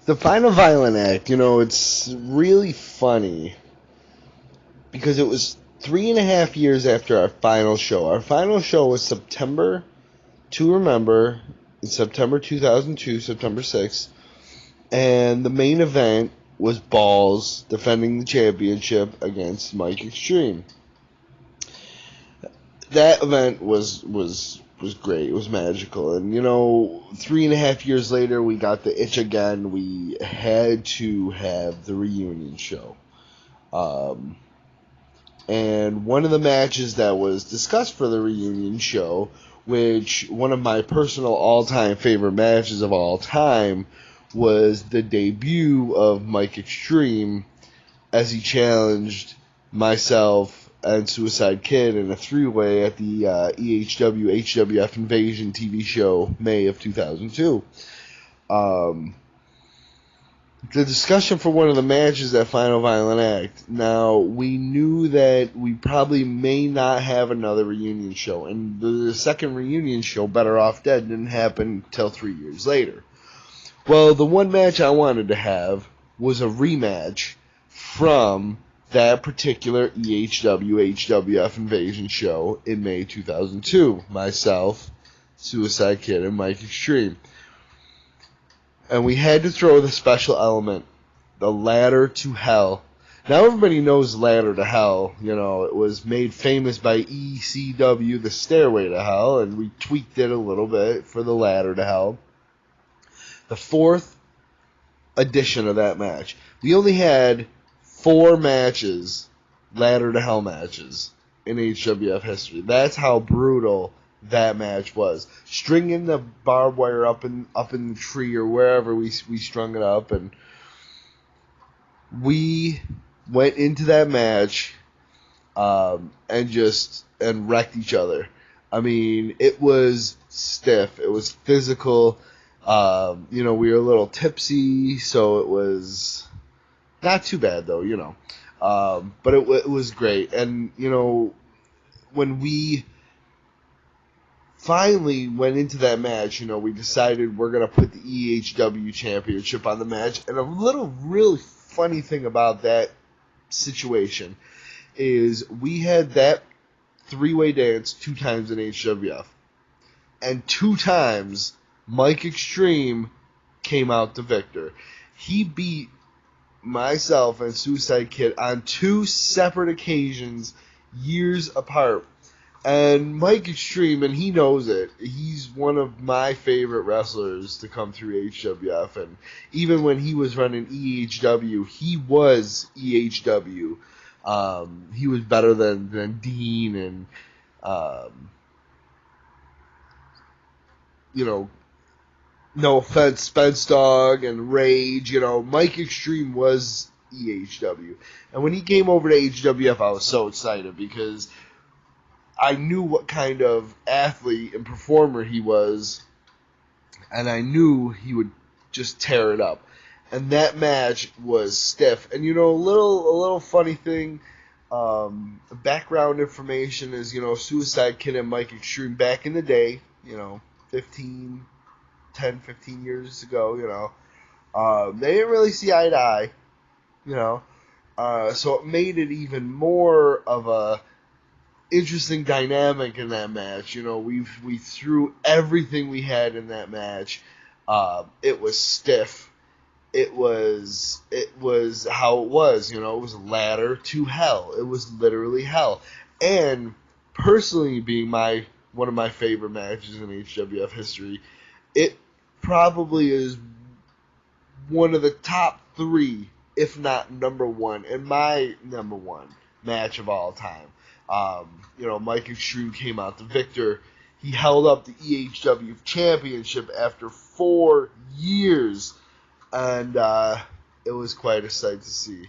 The final violent act, it's really funny because it was 3.5 years after our final show. Our final show was September to Remember in September 2002, September 6th. And the main event was Balls defending the championship against Mike Extreme. That event was great. It was magical. And 3.5 years later, we got the itch again. We had to have the reunion show. And one of the matches that was discussed for the reunion show, which one of my personal all-time favorite matches of all time, was the debut of Mike Extreme as he challenged myself and Suicide Kid in a three-way at the EHW HWF Invasion TV show, May of 2002. The discussion for one of the matches at Final Violent Act. Now, we knew that we probably may not have another reunion show, and the second reunion show, Better Off Dead, didn't happen until 3 years later. Well, the one match I wanted to have was a rematch from that particular EHW HWF Invasion show in May 2002. Myself, Suicide Kid, and Mike Extreme. And we had to throw the special element, the Ladder to Hell. Now everybody knows Ladder to Hell. It was made famous by ECW, the Stairway to Hell, and we tweaked it a little bit for the Ladder to Hell. The fourth edition of that match. We only had 4 matches, Ladder to Hell matches, in HWF history. That's how brutal that match was. Stringing the barbed wire up in the tree or wherever we strung it up, and we went into that match and wrecked each other. I mean, it was stiff. It was physical. We were a little tipsy, so it was not too bad, though, but it was great. And, when we finally went into that match, we decided we're going to put the EHW championship on the match. And a little really funny thing about that situation is we had that three-way dance 2 times in HWF. And 2 times Mike Extreme came out the victor. He beat myself and Suicide Kid on 2 separate occasions, years apart. And Mike Extreme, and he knows it, he's one of my favorite wrestlers to come through HWF. And even when he was running EHW, he was EHW. He was better than Dean and, no offense, Spence Dog and Rage, Mike Extreme was EHW. And when he came over to HWF, I was so excited because I knew what kind of athlete and performer he was, and I knew he would just tear it up. And that match was stiff. And, a little funny thing, background information is, Suicide Kid and Mike Extreme back in the day, 15 years ago, they didn't really see eye to eye, so it made it even more of a interesting dynamic in that match. We threw everything we had in that match. It was stiff. It was how it was. It was Ladder to Hell. It was literally hell. And personally, being one of my favorite matches in HWF history, it probably is one of the top 3, if not number 1, and my number 1 match of all time. Mike Extreme came out the victor. He held up the EHW championship after 4 years, and it was quite a sight to see.